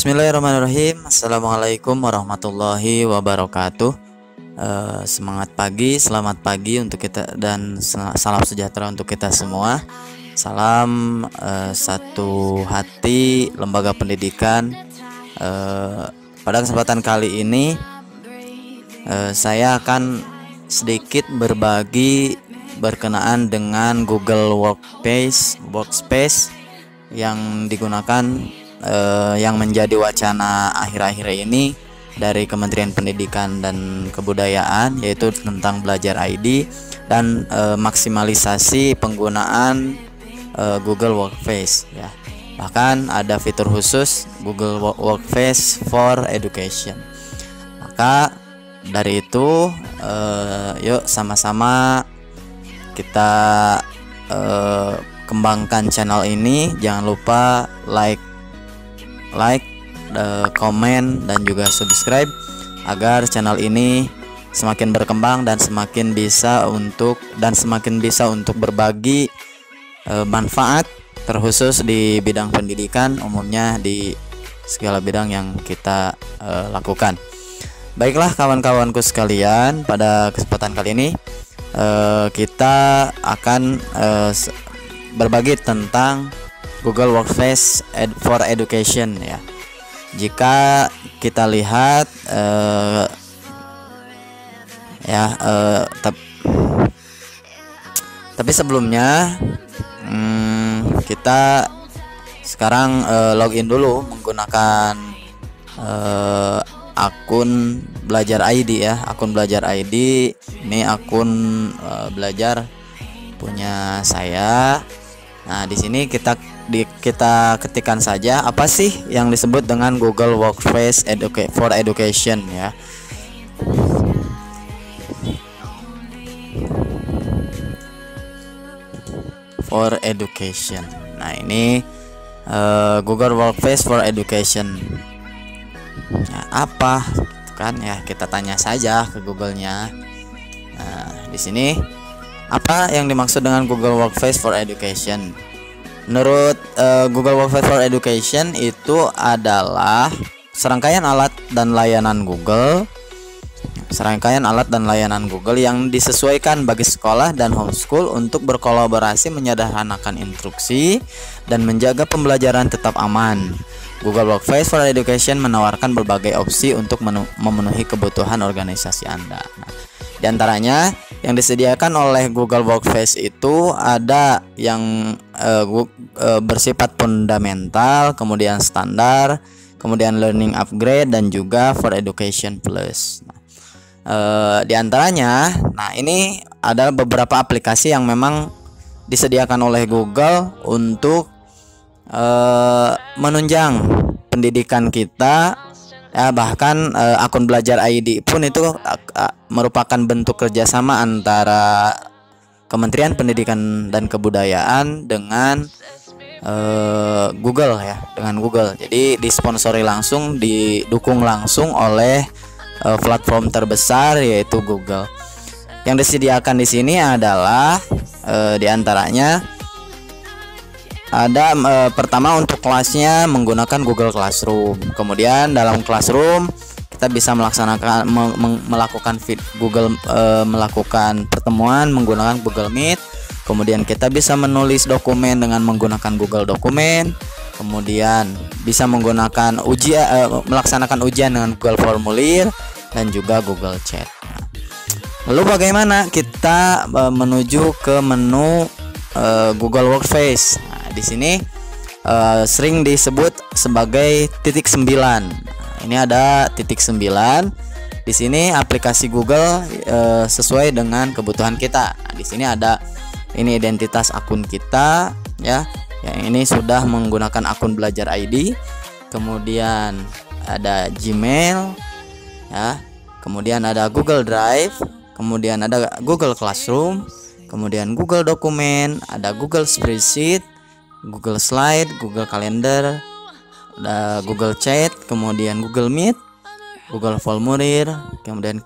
Bismillahirrahmanirrahim. Assalamualaikum warahmatullahi wabarakatuh. Semangat pagi, selamat pagi untuk kita dan salam sejahtera untuk kita semua. Salam satu hati lembaga pendidikan. Pada kesempatan kali ini saya akan sedikit berbagi berkenaan dengan Google Workspace yang digunakan yang menjadi wacana akhir-akhir ini dari Kementerian Pendidikan dan Kebudayaan, yaitu tentang Belajar ID dan maksimalisasi penggunaan Google Workspace ya. Bahkan ada fitur khusus Google Workspace for Education. Maka dari itu yuk sama-sama kita kembangkan channel ini. Jangan lupa like, komen, dan juga subscribe agar channel ini semakin berkembang dan semakin bisa untuk berbagi manfaat terkhusus di bidang pendidikan, umumnya di segala bidang yang kita lakukan. Baiklah kawan-kawanku sekalian, pada kesempatan kali ini kita akan berbagi tentang Google Workspace for Education ya. Jika kita lihat tapi sebelumnya kita sekarang login dulu menggunakan akun Belajar ID ya. Akun Belajar ID ini akun belajar punya saya. Nah, di sini kita ketikkan saja apa sih yang disebut dengan Google Workspace for Education ya. For Education. Nah, ini Google Workspace for Education. Ya, apa? Kan ya, kita tanya saja ke Google-nya. Nah, di sini apa yang dimaksud dengan Google Workspace for Education? Menurut Google Workspace for Education itu adalah serangkaian alat dan layanan Google yang disesuaikan bagi sekolah dan homeschool untuk berkolaborasi menyederhanakan instruksi dan menjaga pembelajaran tetap aman. Google Workspace for Education menawarkan berbagai opsi untuk memenuhi kebutuhan organisasi Anda. Nah, di antaranya yang disediakan oleh Google Workspace itu ada yang bersifat fundamental, kemudian standar, kemudian learning upgrade, dan juga for education plus. Di antaranya, nah ini ada beberapa aplikasi yang memang disediakan oleh Google untuk menunjang pendidikan kita. Ya, bahkan akun Belajar ID pun itu merupakan bentuk kerjasama antara Kementerian Pendidikan dan Kebudayaan dengan Google ya, dengan Google. Jadi disponsori langsung, didukung langsung oleh platform terbesar yaitu Google. Yang disediakan di sini adalah diantaranya ada pertama untuk kelasnya menggunakan Google Classroom. Kemudian dalam Classroom kita bisa melakukan pertemuan menggunakan Google Meet. Kemudian kita bisa menulis dokumen dengan menggunakan Google Dokumen. Kemudian bisa menggunakan melaksanakan ujian dengan Google Formulir dan juga Google Chat. Lalu bagaimana kita menuju ke menu Google Workspace? Nah, di sini sering disebut sebagai titik 9. Ini ada titik 9. Di sini aplikasi Google sesuai dengan kebutuhan kita. Nah, di sini ada ini identitas akun kita ya. Yang ini sudah menggunakan akun Belajar ID. Kemudian ada Gmail ya. Kemudian ada Google Drive, kemudian ada Google Classroom, kemudian Google Dokumen, ada Google Spreadsheet, Google Slide, Google Calendar, ada Google Chat, kemudian Google Meet, Google Formulir, kemudian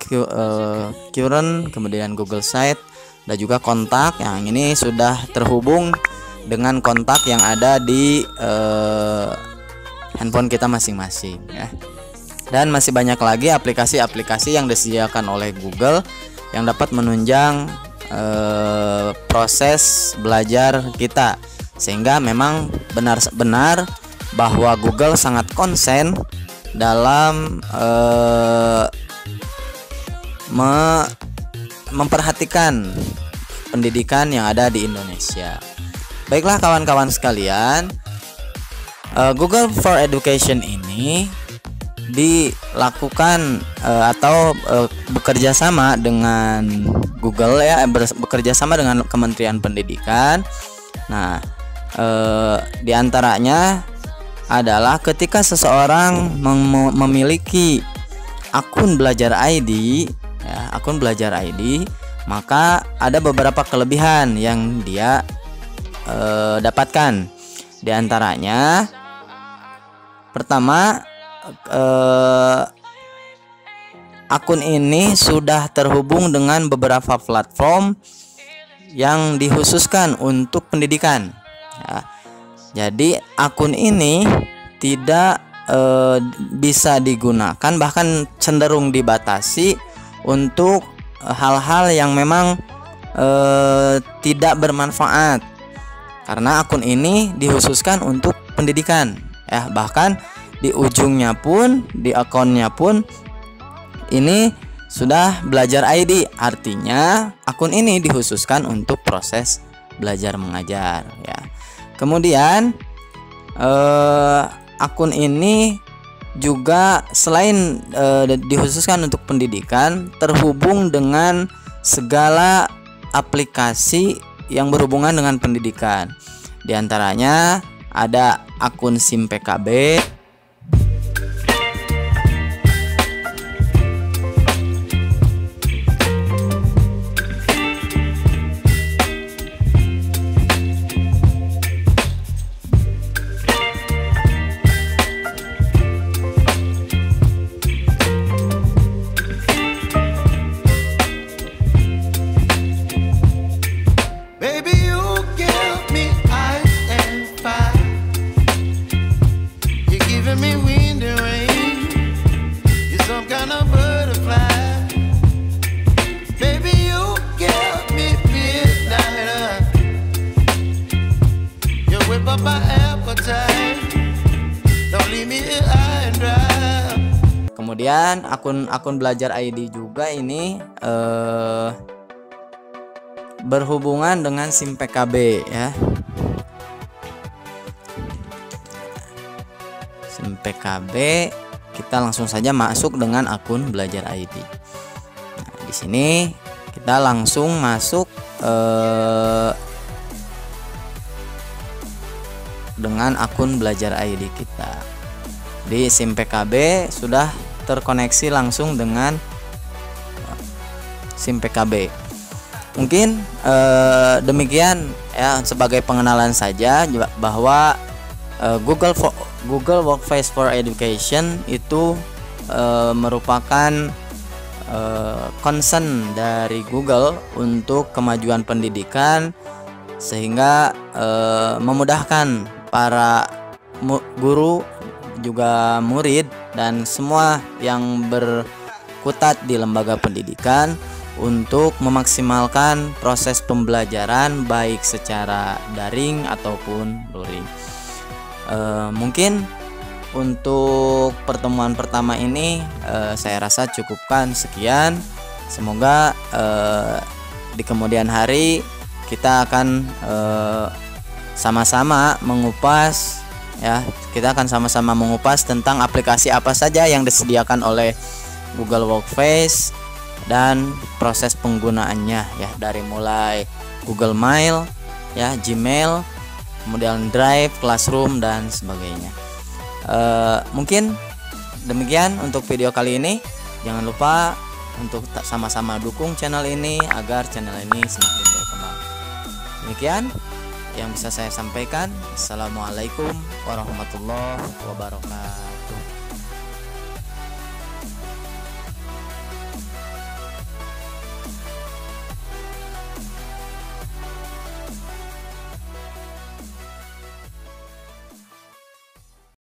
Current, kemudian Google Site, dan juga kontak. Yang ini sudah terhubung dengan kontak yang ada di handphone kita masing-masing ya. Dan masih banyak lagi aplikasi-aplikasi yang disediakan oleh Google yang dapat menunjang proses belajar kita, sehingga memang benar-benar bahwa Google sangat konsen dalam memperhatikan pendidikan yang ada di Indonesia. Baiklah kawan-kawan sekalian, Google for Education ini dilakukan atau bekerja sama dengan Google ya, bekerja sama dengan Kementerian Pendidikan. Nah, diantaranya adalah ketika seseorang memiliki akun belajar ID, ya, akun belajar ID, maka ada beberapa kelebihan yang dia dapatkan. Diantaranya, pertama, akun ini sudah terhubung dengan beberapa platform yang dikhususkan untuk pendidikan ya. Jadi akun ini tidak bisa digunakan, bahkan cenderung dibatasi untuk hal-hal yang memang tidak bermanfaat, karena akun ini dikhususkan untuk pendidikan ya. Bahkan di ujungnya pun, di akunnya pun ini sudah belajar ID, artinya akun ini dikhususkan untuk proses belajar mengajar ya. Kemudian akun ini juga selain dikhususkan untuk pendidikan, terhubung dengan segala aplikasi yang berhubungan dengan pendidikan. Di antaranya ada akun SIM PKB, kemudian akun belajar ID juga ini berhubungan dengan SIM PKB ya. SIM PKB, kita langsung saja masuk dengan akun belajar ID. Nah, di sini kita langsung masuk dengan akun belajar ID kita. Di SIM PKB sudah terkoneksi langsung dengan SIM PKB. Mungkin demikian ya, sebagai pengenalan saja bahwa Google Workspace for Education itu merupakan concern dari Google untuk kemajuan pendidikan, sehingga memudahkan para guru, juga murid, dan semua yang berkutat di lembaga pendidikan untuk memaksimalkan proses pembelajaran baik secara daring ataupun luring. Mungkin untuk pertemuan pertama ini saya rasa cukupkan sekian. Semoga di kemudian hari kita akan sama-sama mengupas ya, kita akan sama-sama mengupas tentang aplikasi apa saja yang disediakan oleh Google Workspace dan proses penggunaannya ya, dari mulai Google Mail ya, Gmail, kemudian Drive, Classroom, dan sebagainya. Mungkin demikian untuk video kali ini. Jangan lupa untuk sama-sama dukung channel ini agar channel ini semakin berkembang. Demikian yang bisa saya sampaikan. Assalamualaikum warahmatullahi wabarakatuh.